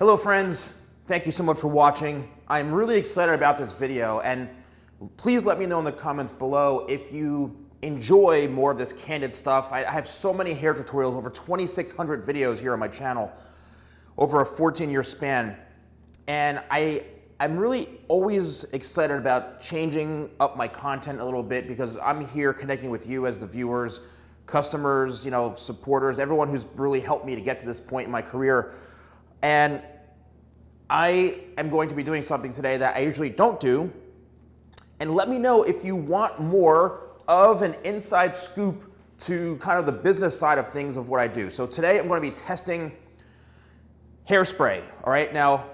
Hello friends, thank you so much for watching. I'm really excited about this video, and please let me know in the comments below if you enjoy more of this candid stuff. I have so many hair tutorials, over 2,600 videos here on my channel over a 14-year span. And I'm really always excited about changing up my content a little bit because I'm here connecting with you as the viewers, customers, supporters, everyone who's really helped me to get to this point in my career. And I am going to be doing something today that I usually don't do. And let me know if you want more of an inside scoop to kind of the business side of things of what I do. So today I'm going to be testing hairspray. All right, now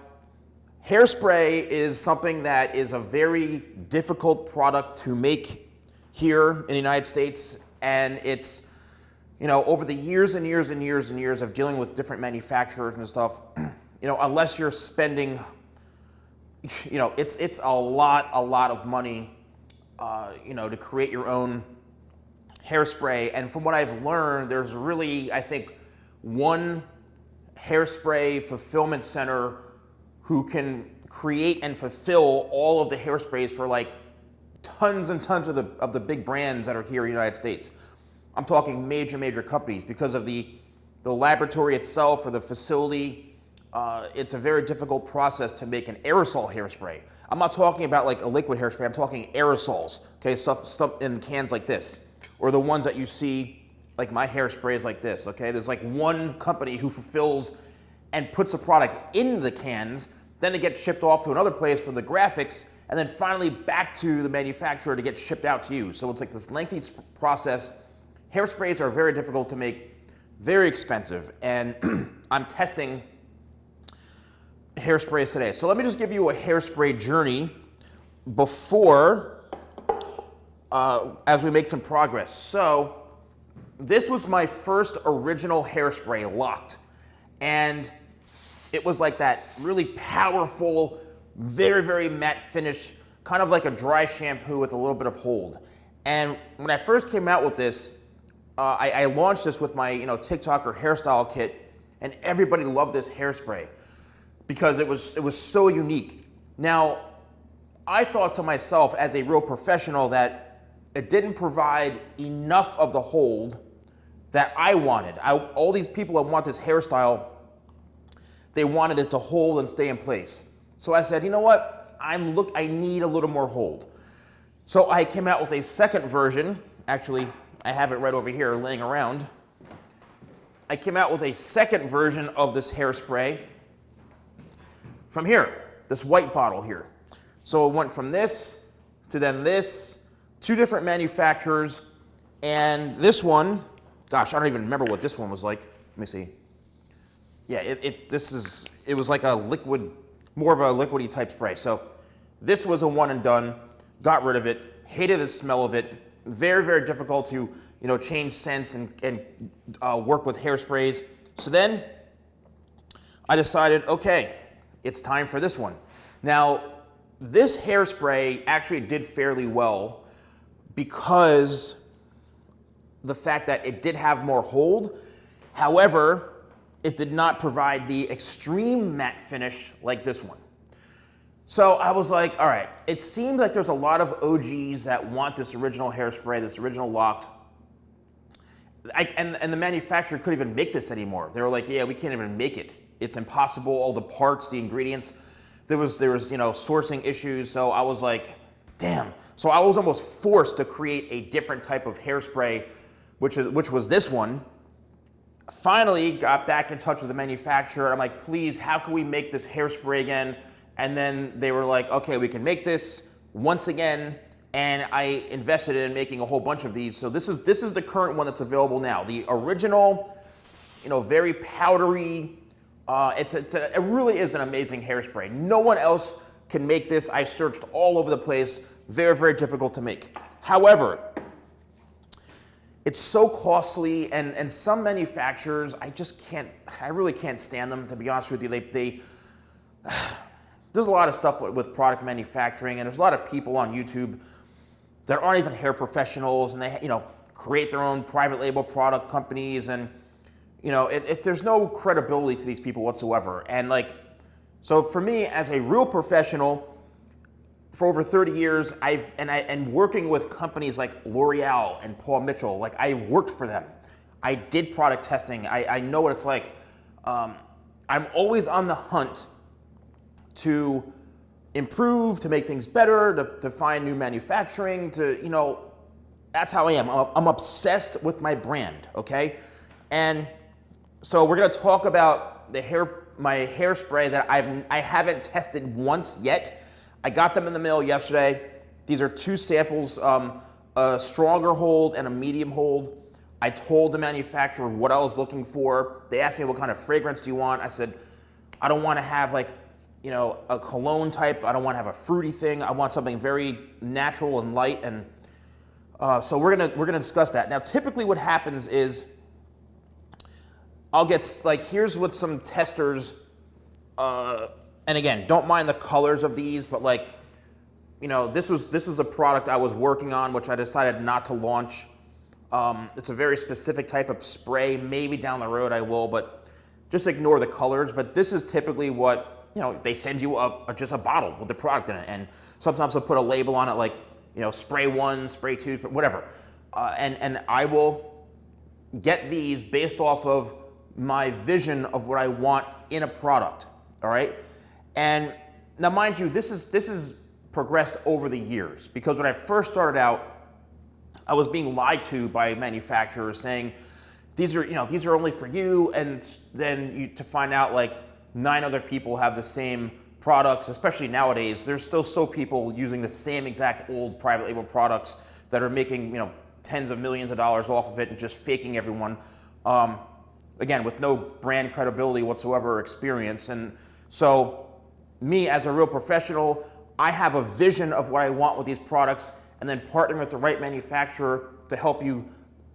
hairspray is something that is a very difficult product to make here in the United States, and it's over the years and years and years and years of dealing with different manufacturers and stuff, unless you're spending, it's a lot of money, to create your own hairspray. And from what I've learned, there's really, I think, one hairspray fulfillment center who can create and fulfill all of the hairsprays for like tons and tons of the big brands that are here in the United States. I'm talking major companies because of the laboratory itself or the facility. It's a very difficult process to make an aerosol hairspray. I'm not talking about like a liquid hairspray, I'm talking aerosols, okay, stuff in cans like this, or the ones that you see, like my hairspray is like this, okay? There's like one company who fulfills and puts the product in the cans, then it gets shipped off to another place for the graphics, and then finally back to the manufacturer to get shipped out to you. So it's like this lengthy process. Hairsprays are very difficult to make, very expensive, and I'm testing hairsprays today. So let me just give you a hairspray journey before, as we make some progress. So this was my first original hairspray, locked, and it was like that really powerful, very matte finish, kind of like a dry shampoo with a little bit of hold. And when I first came out with this, I launched this with my TikToker hairstyle kit, and everybody loved this hairspray because it was so unique. Now, I thought to myself as a real professional that it didn't provide enough of the hold that I wanted. All these people that want this hairstyle, they wanted it to hold and stay in place. So I said, you know what? I need a little more hold. So I came out with a second version. Actually, I have it right over here laying around. I came out with a second version of this hairspray from here, this white bottle here. So it went from this to then this, two different manufacturers, and this one, gosh, I don't even remember what this one was like. Let me see. Yeah, it was like a liquid, more of a liquidy type spray. So this was a one and done, got rid of it, hated the smell of it, very difficult to change scents and work with hairsprays. So then I decided, okay, it's time for this one. Now, this hairspray actually did fairly well because the fact that it did have more hold. However, it did not provide the extreme matte finish like this one. So I was like, all right, it seems like there's a lot of OGs that want this original hairspray, this original locked. And the manufacturer couldn't even make this anymore. They were like, yeah, we can't even make it. It's impossible, all the parts, the ingredients. There was sourcing issues, so I was like, damn. So I was almost forced to create a different type of hairspray, which was this one. Finally got back in touch with the manufacturer. I'm like, please, how can we make this hairspray again? And then they were like, okay, we can make this once again. And I invested in making a whole bunch of these. So this is the current one that's available now. The original, very powdery. It really is an amazing hairspray. No one else can make this. I searched all over the place. Very difficult to make. However, it's so costly, and some manufacturers, I really can't stand them, to be honest with you. There's a lot of stuff with product manufacturing, and there's a lot of people on YouTube that aren't even hair professionals, and they create their own private label product companies, and there's no credibility to these people whatsoever. And like, So for me, as a real professional, for over 30 years, and working with companies like L'Oreal and Paul Mitchell, like I worked for them. I did product testing. I know what it's like. I'm always on the hunt to improve, to make things better, to find new manufacturing, that's how I am. I'm obsessed with my brand, okay? And so we're gonna talk about my hairspray that I haven't tested once yet. I got them in the mail yesterday. These are 2 samples, a stronger hold and a medium hold. I told the manufacturer what I was looking for. They asked me, what kind of fragrance do you want? I said, I don't want to have a cologne type. I don't want to have a fruity thing. I want something very natural and light. And so we're gonna discuss that. Now, typically what happens is I'll get, here's what some testers, and again, don't mind the colors of these, but this was a product I was working on, which I decided not to launch. It's a very specific type of spray. Maybe down the road I will, but just ignore the colors. But this is typically what, they send you just a bottle with the product in it. And sometimes they'll put a label on it spray 1, spray 2, whatever. And I will get these based off of my vision of what I want in a product, all right? And now, mind you, this is progressed over the years, because when I first started out, I was being lied to by manufacturers saying, these are only for you, and then to find out 9 other people have the same products. Especially nowadays, there's still people using the same exact old private label products that are making tens of millions of dollars off of it and just faking everyone. Again, with no brand credibility whatsoever or experience. And so me as a real professional, I have a vision of what I want with these products, and then partnering with the right manufacturer to help you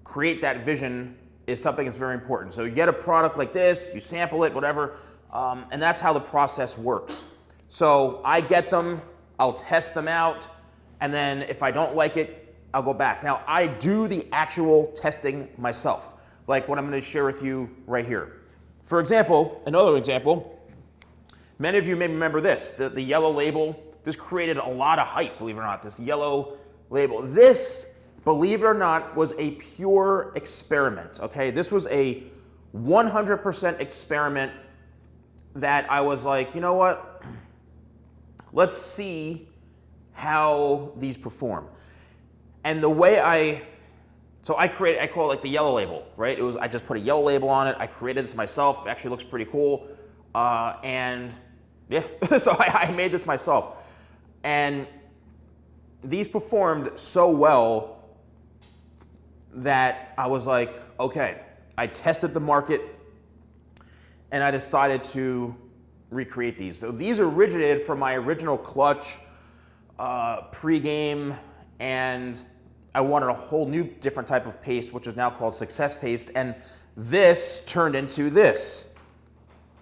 create that vision is something that's very important. So you get a product like this, you sample it, whatever, and that's how the process works. So I get them, I'll test them out, and then if I don't like it, I'll go back. Now, I do the actual testing myself, like what I'm going to share with you right here. For example, another example, many of you may remember this, the yellow label. This created a lot of hype, believe it or not, this yellow label. This, believe it or not, was a pure experiment, okay? This was a 100% experiment that I was like, you know what? Let's see how these perform. And the way I call it the yellow label, right? I just put a yellow label on it. I created this myself. It actually looks pretty cool. And yeah, so I made this myself. And these performed so well that I was like, okay, I tested the market and I decided to recreate these. So these originated from my original clutch pre-game, and I wanted a whole new different type of paste, which is now called Success Paste, and this turned into this,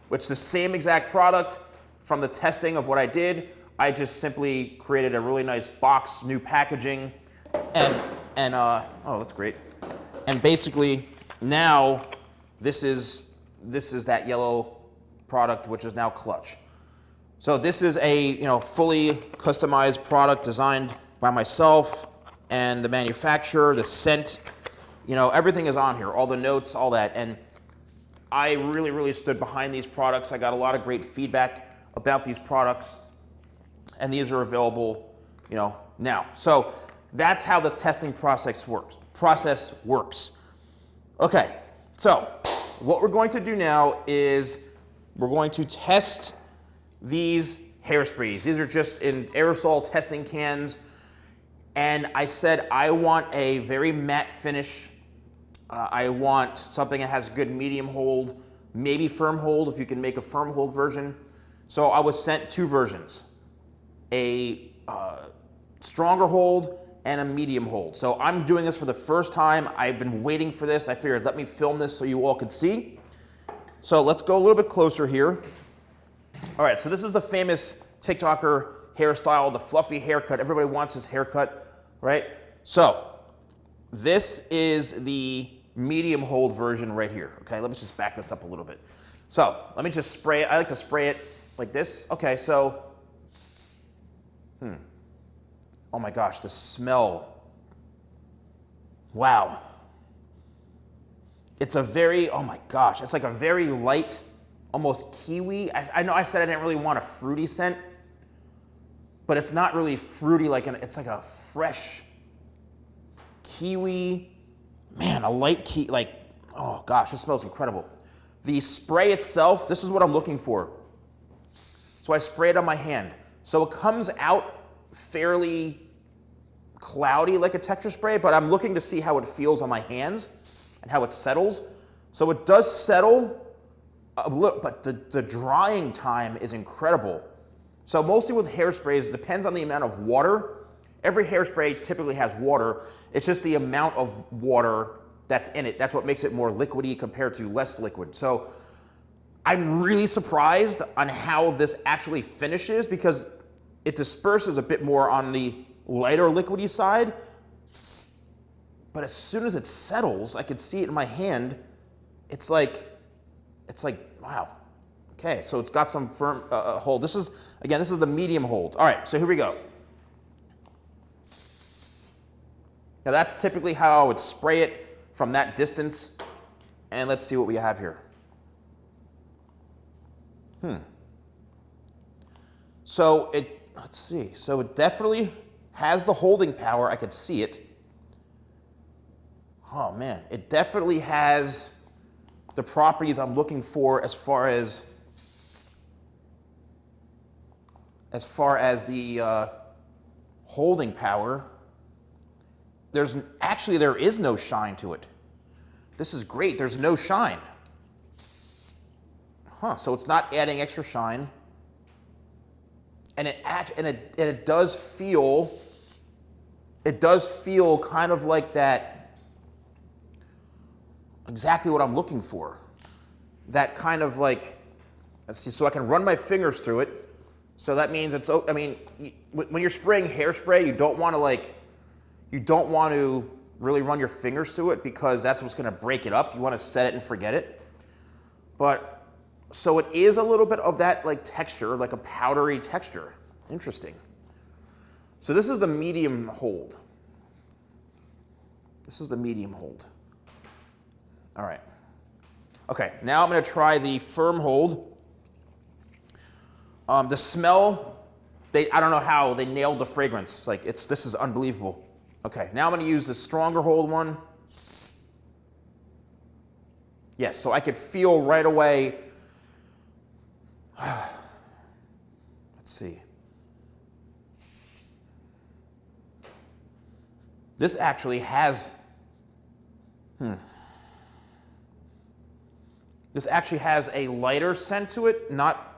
which is the same exact product from the testing of what I did. I just simply created a really nice box, new packaging, and oh, that's great. And basically now this is that yellow product, which is now Clutch. So this is a fully customized product designed by myself and the manufacturer, the scent, everything is on here, all the notes, all that. And I really, really stood behind these products. I got a lot of great feedback about these products, and these are available, now. So that's how the testing process works. Okay, so what we're going to do now is we're going to test these hairsprays. These are just in aerosol testing cans. And I said I want a very matte finish. I want something that has good medium hold, maybe firm hold if you can make a firm hold version. So I was sent 2 versions, a stronger hold and a medium hold. So I'm doing this for the first time. I've been waiting for this. I figured let me film this so you all could see. So let's go a little bit closer here. All right, so this is the famous TikToker hairstyle, the fluffy haircut. Everybody wants this haircut, right? So this is the medium hold version right here. Okay, let me just back this up a little bit. So let me just spray it. I like to spray it Like this? Okay, so, oh my gosh, the smell. Wow. It's a very, oh my gosh, it's like a very light, almost kiwi. I know I said I didn't really want a fruity scent, but it's not really fruity, it's like a fresh kiwi. Man, a light kiwi, oh gosh, this smells incredible. The spray itself, this is what I'm looking for. So I spray it on my hand. So it comes out fairly cloudy like a texture spray, but I'm looking to see how it feels on my hands and how it settles. So it does settle a little, but the drying time is incredible. So mostly with hairsprays, it depends on the amount of water. Every hairspray typically has water. It's just the amount of water that's in it. That's what makes it more liquidy compared to less liquid. So I'm really surprised on how this actually finishes because it disperses a bit more on the lighter liquidy side. But as soon as it settles, I could see it in my hand. It's like, wow. Okay, so it's got some firm hold. This is the medium hold. All right, so here we go. Now that's typically how I would spray it from that distance. And let's see what we have here. So let's see. So it definitely has the holding power. I could see it. Oh man, it definitely has the properties I'm looking for as far as the holding power. There is no shine to it. This is great. There's no shine. So it's not adding extra shine. And it does feel kind of like that, exactly what I'm looking for. That kind of like, let's see, so I can run my fingers through it. So that means when you're spraying hairspray, you don't want to really run your fingers through it because that's what's going to break it up. You want to set it and forget it. But so it is a little bit of that like texture, like a powdery texture. Interesting. So this is the medium hold. This is the medium hold. All right. Okay, now I'm going to try the firm hold. The smell, I don't know how they nailed the fragrance. This is unbelievable. Okay, now I'm going to use the stronger hold one. Yes, so I could feel right away. Let's see. This actually has, This actually has a lighter scent to it, not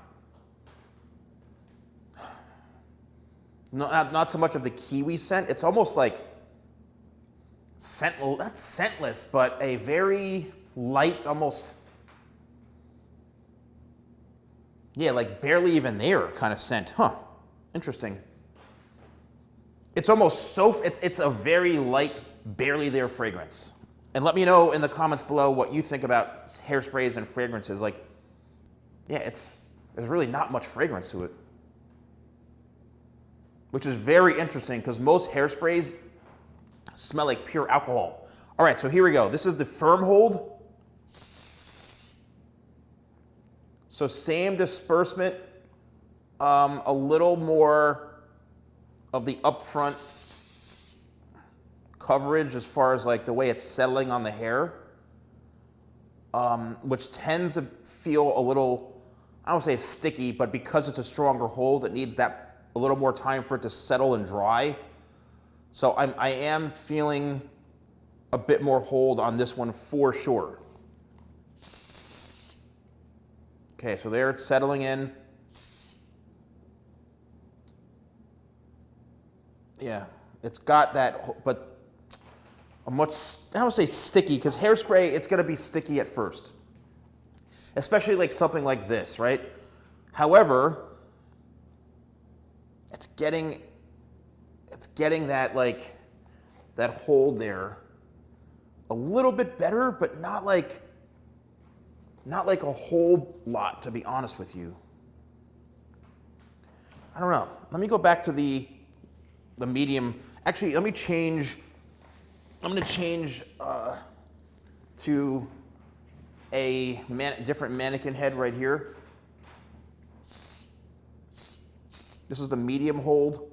so much of the kiwi scent. It's almost like not scentless, but a very light, almost, like barely even there kind of scent. Interesting. It's almost it's a very light, barely there fragrance. And let me know in the comments below what you think about hairsprays and fragrances. There's really not much fragrance to it, which is very interesting because most hairsprays smell like pure alcohol. All right, so here we go. This is the firm hold. So same disbursement, a little more of the upfront coverage as far as like the way it's settling on the hair, which tends to feel a little, I don't say sticky, but because it's a stronger hold, it needs that a little more time for it to settle and dry. So I am feeling a bit more hold on this one for sure. Okay, so there it's settling in. Yeah, it's got that, but a much, I don't say sticky, because hairspray, it's gonna be sticky at first. Especially like something like this, right? However, it's getting that like, that hold there a little bit better, but not like a whole lot, to be honest with you. I don't know. Let me go back to the medium. Actually, let me change. I'm going to change to a different mannequin head right here. This is the medium hold.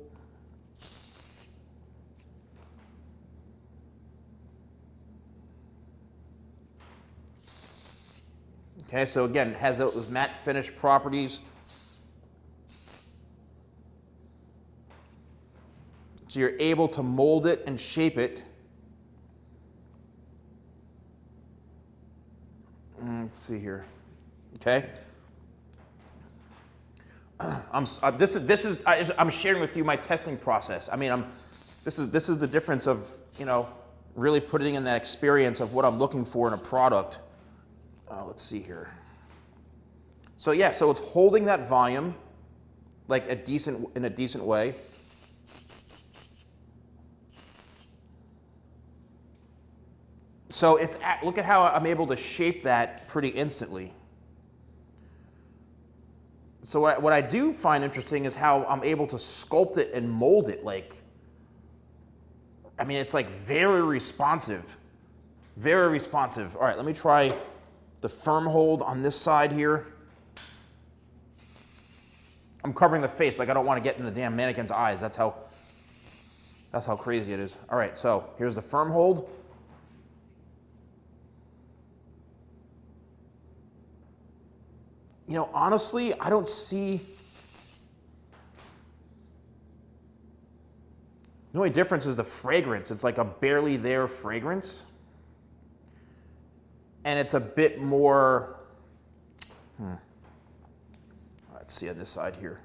Okay, so again, it has those matte finish properties. So you're able to mold it and shape it. Let's see here. Okay. I'm sharing with you my testing process. I mean, this is the difference of, you know, really putting in that experience of what I'm looking for in a product. Let's see here. So yeah, so it's holding that volume like in a decent way. So look at how I'm able to shape that pretty instantly. So what I do find interesting is how I'm able to sculpt it and mold it. Like, I mean, it's like very responsive. Very responsive. All right, let me try the firm hold on this side here. I'm covering the face, like I don't want to get in the damn mannequin's eyes. That's how crazy it is. All right, so here's the firm hold. You know, honestly, I don't see. The only difference is the fragrance. It's like a barely there fragrance. And it's a bit more, let's see on this side here.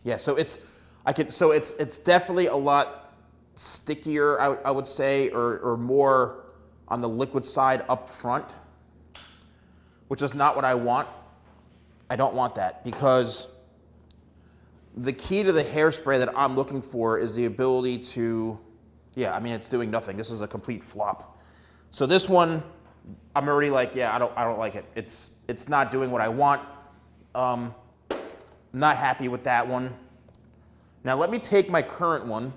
Yeah, so it's definitely a lot stickier, I would say, or more on the liquid side up front, which is not what I want. I don't want that, because the key to the hairspray that I'm looking for is the ability to, yeah, I mean, it's doing nothing. This is a complete flop. So this one, I'm already like, yeah, I don't like it. It's not doing what I want. Not happy with that one. Now let me take my current one.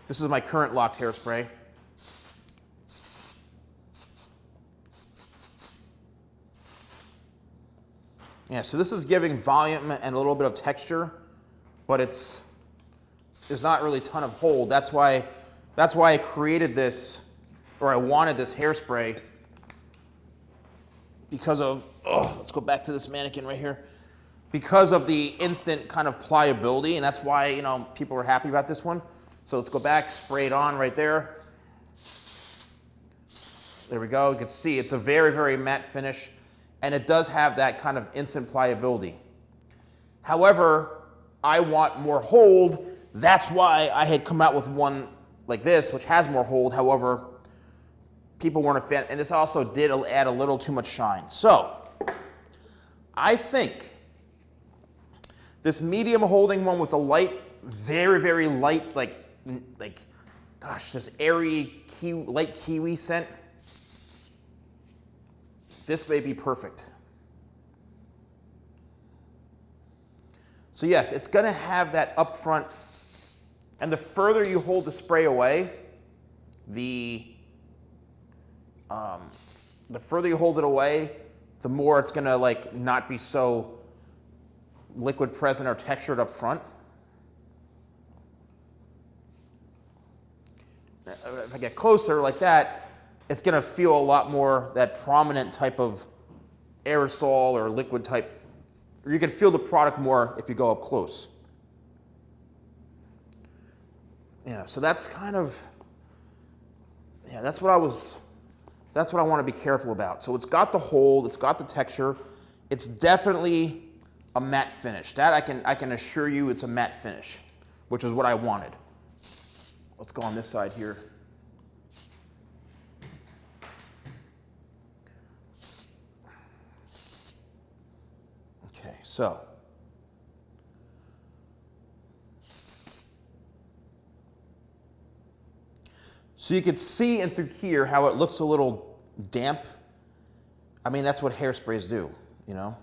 This is my current locked hairspray. Yeah, so this is giving volume and a little bit of texture, but there's not really a ton of hold. That's why I created this, or I wanted this hairspray, because of, let's go back to this mannequin right here, because of the instant kind of pliability, and that's why, you know, people are happy about this one. So let's go back, spray it on right there. There we go. You can see it's a very, very matte finish, and it does have that kind of instant pliability. However, I want more hold. That's why I had come out with one like this, which has more hold. However, people weren't a fan, and this also did add a little too much shine. So I think this medium holding one with a light, very, very light, like gosh, this airy light kiwi scent, this may be perfect. So yes, it's gonna have that upfront, and the further you hold the spray away, the further you hold it away, the more it's gonna like not be so liquid present or textured up front. If I get closer like that, it's gonna feel a lot more that prominent type of aerosol or liquid type. Or you can feel the product more if you go up close. Yeah, so that's kind of, yeah, that's what I want to be careful about. So it's got the hold, it's got the texture, it's definitely a matte finish. That I can assure you it's a matte finish, which is what I wanted. Let's go on this side here. Okay, so you can see in through here how it looks a little damp. I mean, that's what hairsprays do. you know?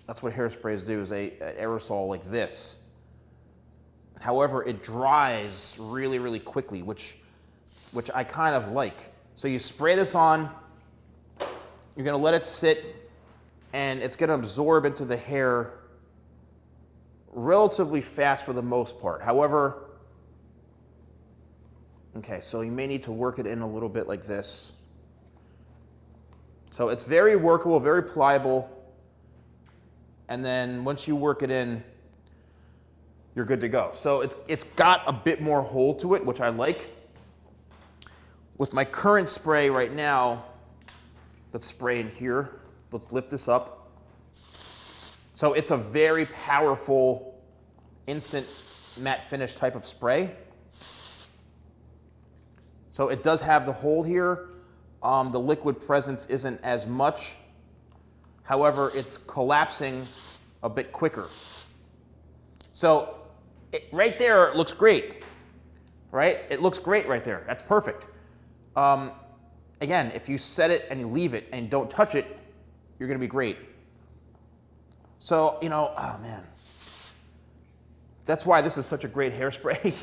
That's what hairsprays do, is an aerosol like this. However, it dries really, really quickly, which I kind of like. So you spray this on, you're gonna let it sit, and it's gonna absorb into the hair relatively fast for the most part. However, okay, so you may need to work it in a little bit like this. So it's very workable, very pliable, and then once you work it in, you're good to go. So it's got a bit more hold to it, which I like. With my current spray right now, let's spray in here. Let's lift this up. So it's a very powerful instant matte finish type of spray. So it does have the hold here. The liquid presence isn't as much. However, it's collapsing a bit quicker. So right there, it looks great, right? It looks great right there. That's perfect. Again, if you set it and you leave it and don't touch it, you're gonna be great. So, you know, oh man. That's why this is such a great hairspray,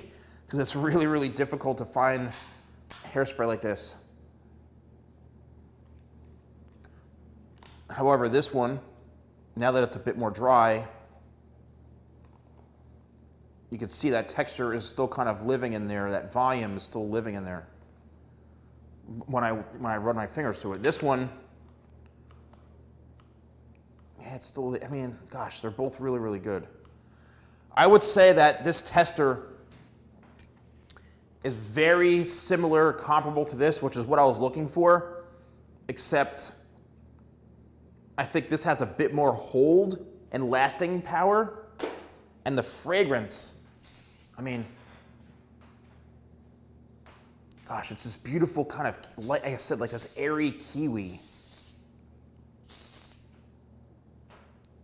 because it's really, really difficult to find hairspray like this. However, this one, now that it's a bit more dry, you can see that texture is still kind of living in there. That volume is still living in there when I run my fingers through it. This one, yeah, it's still, I mean, gosh, they're both really, really good. I would say that this tester is very similar, comparable to this, which is what I was looking for, except I think this has a bit more hold and lasting power, and the fragrance, I mean, gosh, it's this beautiful kind of, like I said, like this airy kiwi.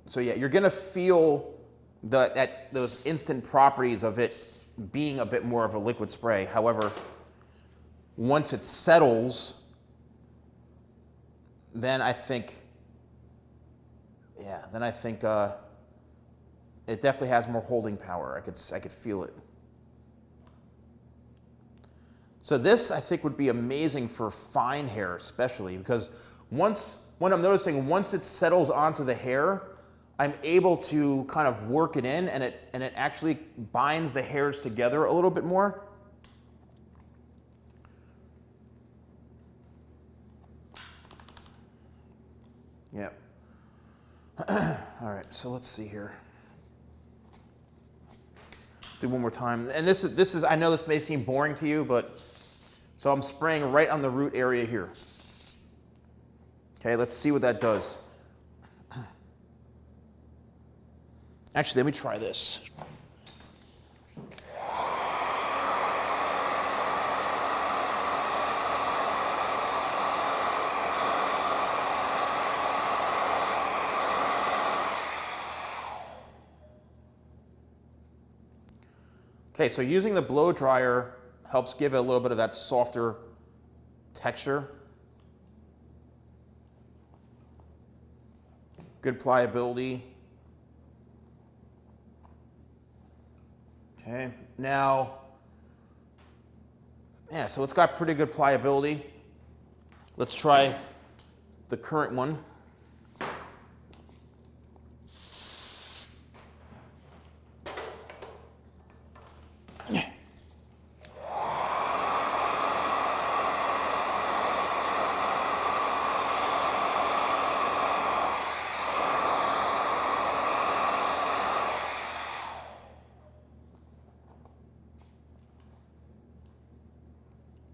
So yeah, you're gonna feel those instant properties of it being a bit more of a liquid spray. However, once it settles, then I think, yeah, it definitely has more holding power. I could feel it. So this, I think, would be amazing for fine hair, especially because what I'm noticing, once it settles onto the hair, I'm able to kind of work it in, and it actually binds the hairs together a little bit more. Yeah. All right, so let's see here. Let's do one more time. And this is, I know this may seem boring to you, but so I'm spraying right on the root area here. Okay, let's see what that does. Actually, let me try this. Okay, so using the blow dryer helps give it a little bit of that softer texture. Good pliability. Okay, now, yeah, so it's got pretty good pliability. Let's try the current one.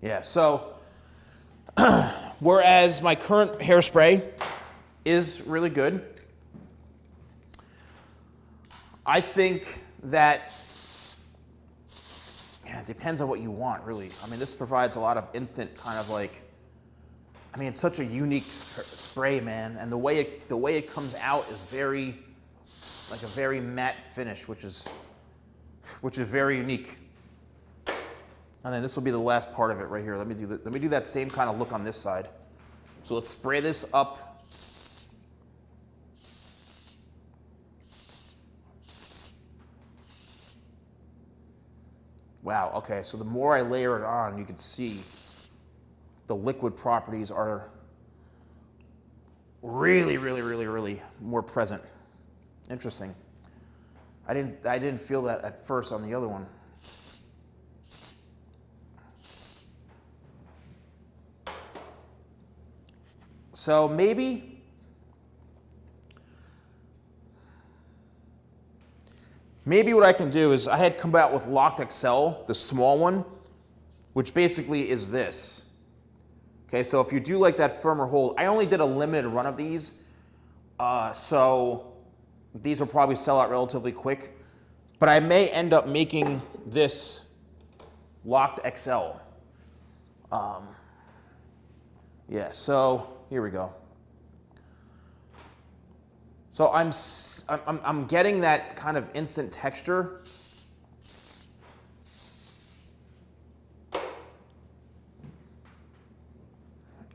Yeah, so whereas my current hairspray is really good, I think that, yeah, it depends on what you want, really. I mean, this provides a lot of instant kind of like, I mean, it's such a unique spray, man, and the way it comes out is very, like a very matte finish, which is very unique. And then this will be the last part of it right here. Let me do that same kind of look on this side. So let's spray this up. Wow, okay, so the more I layer it on, you can see the liquid properties are really more present. Interesting. I didn't feel that at first on the other one. So maybe what I can do is I had come out with Locked XL, the small one, which basically is this. Okay, so if you do like that firmer hold, I only did a limited run of these, so these will probably sell out relatively quick, but I may end up making this Locked XL. Yeah, so here we go. So I'm getting that kind of instant texture.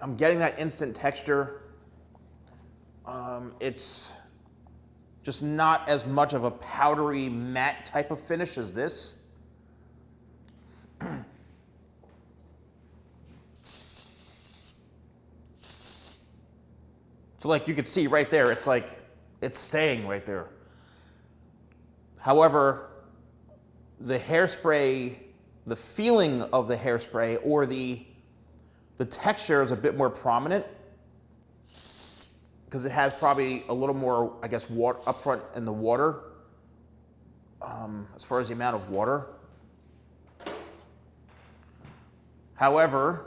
I'm getting that instant texture. It's just not as much of a powdery matte type of finish as this. So like you could see right there, it's like, it's staying right there. However, the hairspray, the feeling of the hairspray or the texture is a bit more prominent because it has probably a little more, I guess, water up front in the water, as far as the amount of water. However,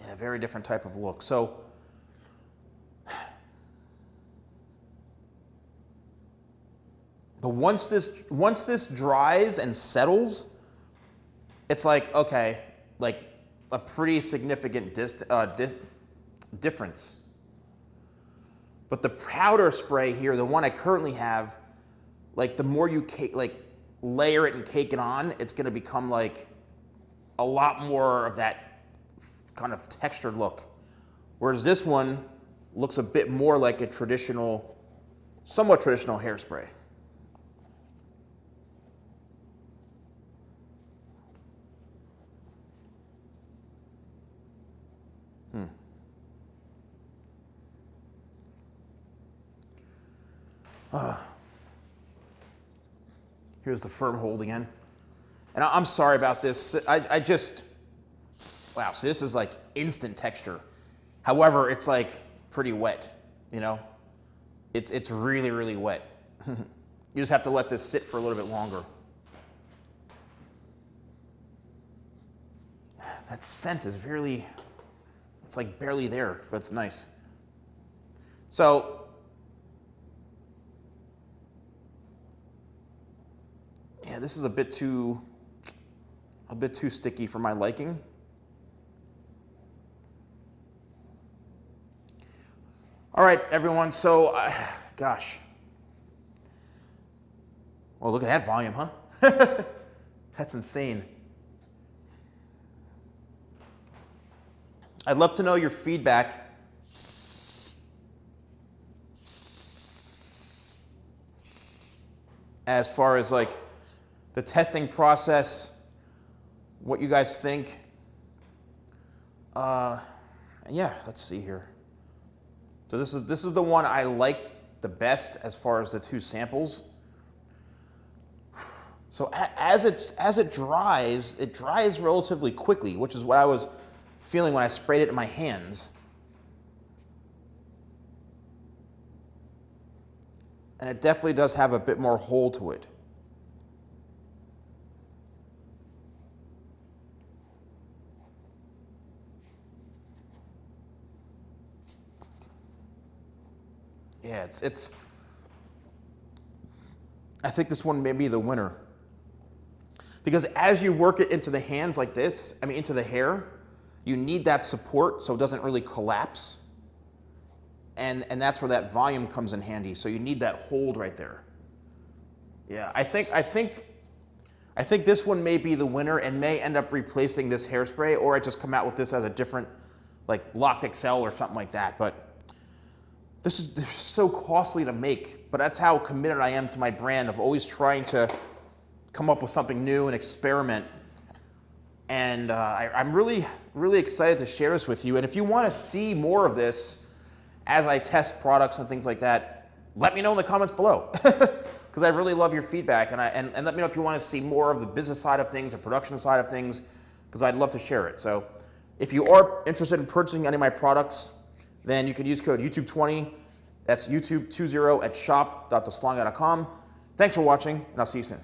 yeah, very different type of look. So, but once this dries and settles, it's like, okay, like a pretty significant difference. But the powder spray here, the one I currently have, like the more you layer it and cake it on, it's going to become like a lot more of that kind of textured look. Whereas this one looks a bit more like a traditional, somewhat traditional hairspray. Here's the firm hold again. And I'm sorry about this. I just, wow, so this is like instant texture. However, it's like pretty wet, you know? It's really wet. You just have to let this sit for a little bit longer. That scent is really, it's like barely there, but it's nice. So, yeah, this is a bit too sticky for my liking. All right, everyone, so, gosh. Well, look at that volume, huh? That's insane. I'd love to know your feedback. As far as like the testing process, what you guys think. And yeah, let's see here. So this is the one I like the best as far as the two samples. So as it dries relatively quickly, which is what I was feeling when I sprayed it in my hands. And it definitely does have a bit more hold to it. Yeah, it's I think this one may be the winner. Because as you work it into the hands like this, I mean into the hair, you need that support so it doesn't really collapse. And that's where that volume comes in handy. So you need that hold right there. Yeah, I think I think this one may be the winner and may end up replacing this Hairspray, or I just come out with this as a different, like Locked XL or something like that. But they're so costly to make, but that's how committed I am to my brand of always trying to come up with something new and experiment. And I'm really, really excited to share this with you. And if you want to see more of this as I test products and things like that, let me know in the comments below. Because I really love your feedback, and let me know if you want to see more of the business side of things, the production side of things, because I'd love to share it. So if you are interested in purchasing any of my products, then you can use code YouTube20. That's YouTube20 at shop.thesalonguy.com. Thanks for watching, and I'll see you soon.